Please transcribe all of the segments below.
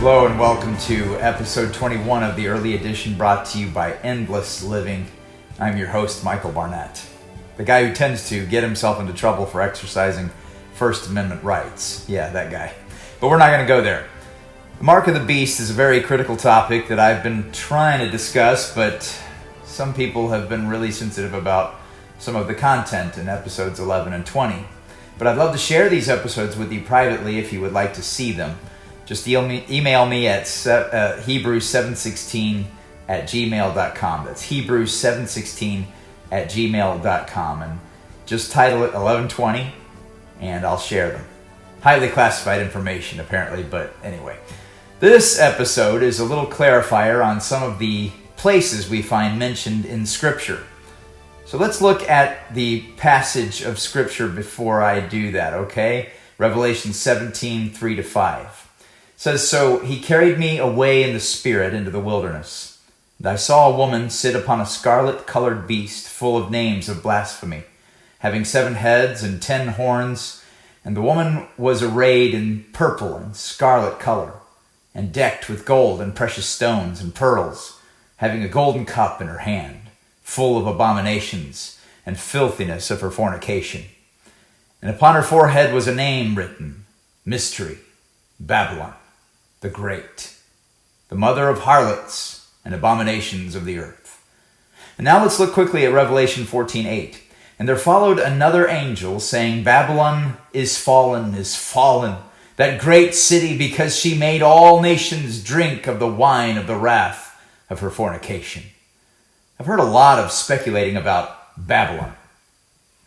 Hello and welcome to episode 21 of the early edition brought to you by Endless Living. I'm your host, Michael Barnett, the guy who tends to get himself into trouble for exercising First Amendment rights. Yeah, that guy. But we're not going to go there. The mark of the beast is a very critical topic that I've been trying to discuss, but some people have been really sensitive about some of the content in episodes 11 and 20. But I'd love to share these episodes with you privately if you would like to see them. Just email me at Hebrews716@gmail.com. That's Hebrews716@gmail.com. And just title it 1120 and I'll share them. Highly classified information, apparently, but anyway. This episode is a little clarifier on some of the places we find mentioned in Scripture. So let's look at the passage of Scripture before I do that, okay? Revelation 17, 3-5. It says, "So he carried me away in the Spirit into the wilderness. And I saw a woman sit upon a scarlet-colored beast full of names of blasphemy, having 7 heads and 10 horns. And the woman was arrayed in purple and scarlet color, and decked with gold and precious stones and pearls, having a golden cup in her hand, full of abominations and filthiness of her fornication. And upon her forehead was a name written, Mystery, Babylon the Great, the mother of harlots and abominations of the earth." And now let's look quickly at Revelation 14:8. "And there followed another angel, saying, Babylon is fallen, that great city, because she made all nations drink of the wine of the wrath of her fornication." I've heard a lot of speculating about Babylon.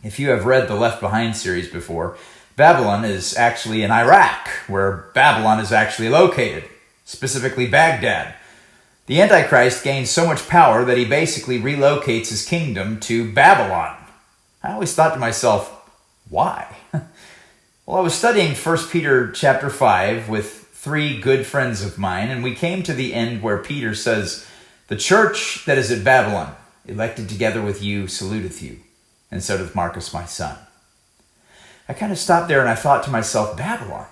If you have read the Left Behind series before, Babylon is actually in Iraq, where Babylon is actually located, specifically Baghdad. The Antichrist gains so much power that he basically relocates his kingdom to Babylon. I always thought to myself, why? Well, I was studying 1 Peter chapter 5 with 3 good friends of mine, and we came to the end where Peter says, "The church that is at Babylon, elected together with you, saluteth you, and so doth Marcus my son." I kind of stopped there and I thought to myself, Babylon?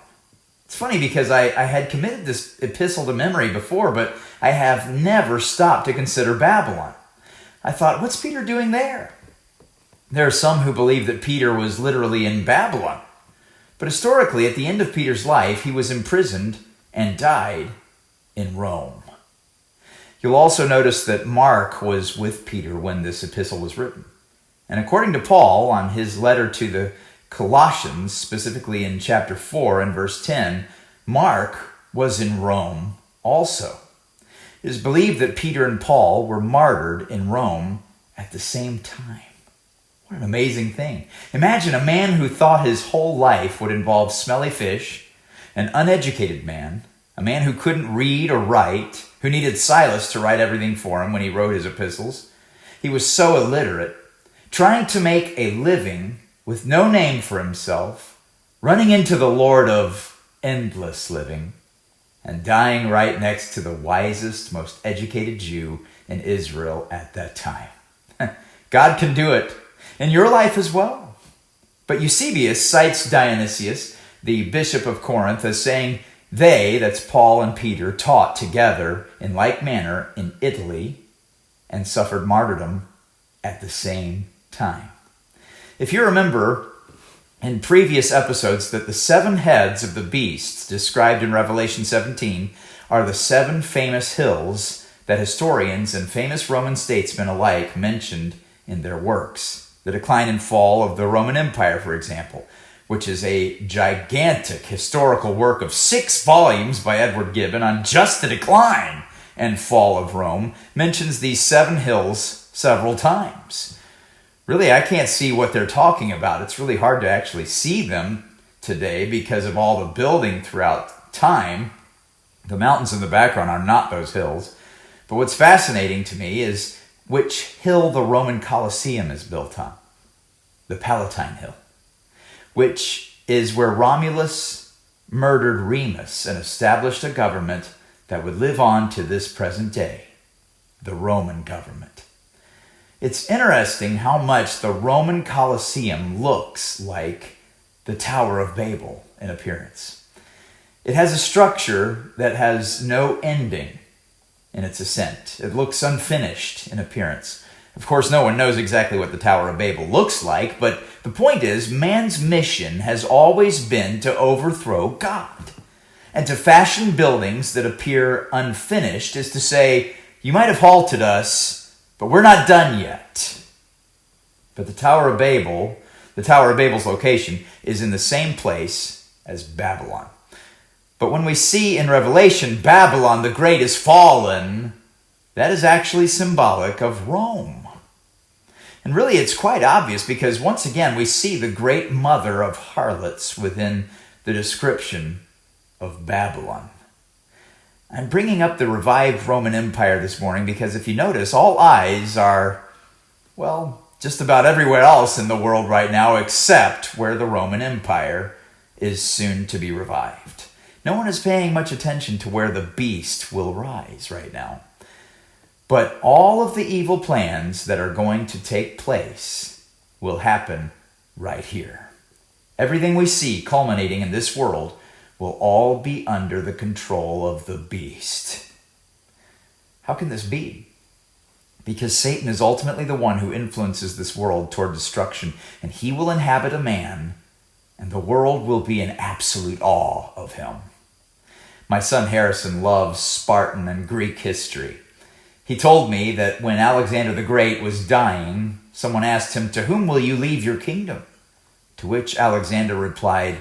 It's funny because I had committed this epistle to memory before, but I have never stopped to consider Babylon. I thought, what's Peter doing there? There are some who believe that Peter was literally in Babylon. But historically, at the end of Peter's life, he was imprisoned and died in Rome. You'll also notice that Mark was with Peter when this epistle was written. And according to Paul, on his letter to the Colossians, specifically in chapter 4 and verse 10, Mark was in Rome also. It is believed that Peter and Paul were martyred in Rome at the same time. What an amazing thing. Imagine a man who thought his whole life would involve smelly fish, an uneducated man, a man who couldn't read or write, who needed Silas to write everything for him when he wrote his epistles. He was so illiterate, trying to make a living with no name for himself, running into the Lord of endless living, and dying right next to the wisest, most educated Jew in Israel at that time. God can do it in your life as well. But Eusebius cites Dionysius, the bishop of Corinth, as saying they, that's Paul and Peter, taught together in like manner in Italy and suffered martyrdom at the same time. If you remember in previous episodes that the 7 heads of the beasts described in Revelation 17 are the 7 famous hills that historians and famous Roman statesmen alike mentioned in their works. The decline and fall of the Roman Empire, for example, which is a gigantic historical work of 6 volumes by Edward Gibbon on just the decline and fall of Rome, mentions these 7 hills several times. Really, I can't see what they're talking about. It's really hard to actually see them today because of all the building throughout time. The mountains in the background are not those hills. But what's fascinating to me is which hill the Roman Colosseum is built on. The Palatine Hill, which is where Romulus murdered Remus and established a government that would live on to this present day, the Roman government. It's interesting how much the Roman Colosseum looks like the Tower of Babel in appearance. It has a structure that has no ending in its ascent. It looks unfinished in appearance. Of course, no one knows exactly what the Tower of Babel looks like, but the point is, man's mission has always been to overthrow God. And to fashion buildings that appear unfinished is to say, you might have halted us, but we're not done yet. But the Tower of Babel's location is in the same place as Babylon. But when we see in Revelation Babylon the Great is fallen, that is actually symbolic of Rome. And really it's quite obvious because once again we see the great mother of harlots within the description of Babylon. I'm bringing up the revived Roman Empire this morning because if you notice, all eyes are, just about everywhere else in the world right now except where the Roman Empire is soon to be revived. No one is paying much attention to where the beast will rise right now. But all of the evil plans that are going to take place will happen right here. Everything we see culminating in this world will all be under the control of the beast. How can this be? Because Satan is ultimately the one who influences this world toward destruction, and he will inhabit a man, and the world will be in absolute awe of him. My son Harrison loves Spartan and Greek history. He told me that when Alexander the Great was dying, someone asked him, "To whom will you leave your kingdom?" To which Alexander replied,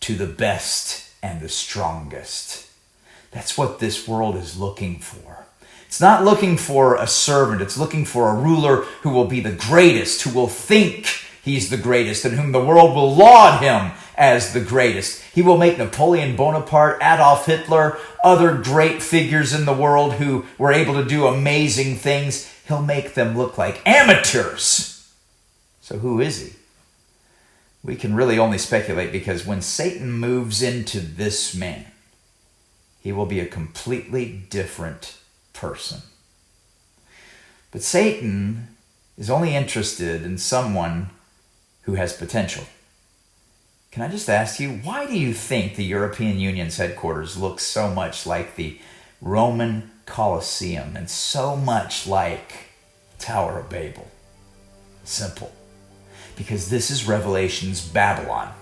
"To the best and the strongest." That's what this world is looking for. It's not looking for a servant. It's looking for a ruler who will be the greatest, who will think he's the greatest, and whom the world will laud him as the greatest. He will make Napoleon Bonaparte, Adolf Hitler, other great figures in the world who were able to do amazing things. He'll make them look like amateurs. So who is he? We can really only speculate because when Satan moves into this man, he will be a completely different person. But Satan is only interested in someone who has potential. Can I just ask you, why do you think the European Union's headquarters look so much like the Roman Colosseum and so much like Tower of Babel? Simple. Because this is Revelation's Babylon.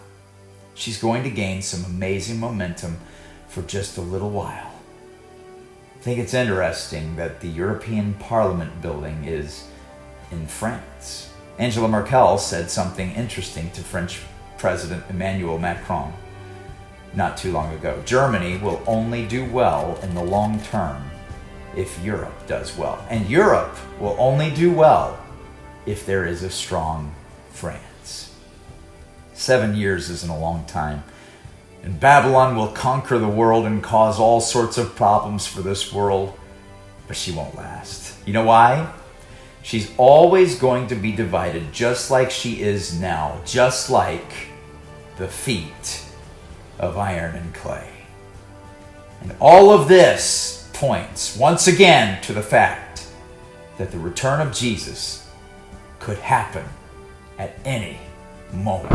She's going to gain some amazing momentum for just a little while. I think it's interesting that the European Parliament building is in France. Angela Merkel said something interesting to French President Emmanuel Macron not too long ago. Germany will only do well in the long term if Europe does well. And Europe will only do well if there is a strong France. 7 years isn't a long time. And Babylon will conquer the world and cause all sorts of problems for this world, but she won't last. You know why? She's always going to be divided just like she is now, just like the feet of iron and clay. And all of this points once again to the fact that the return of Jesus could happen at any moment.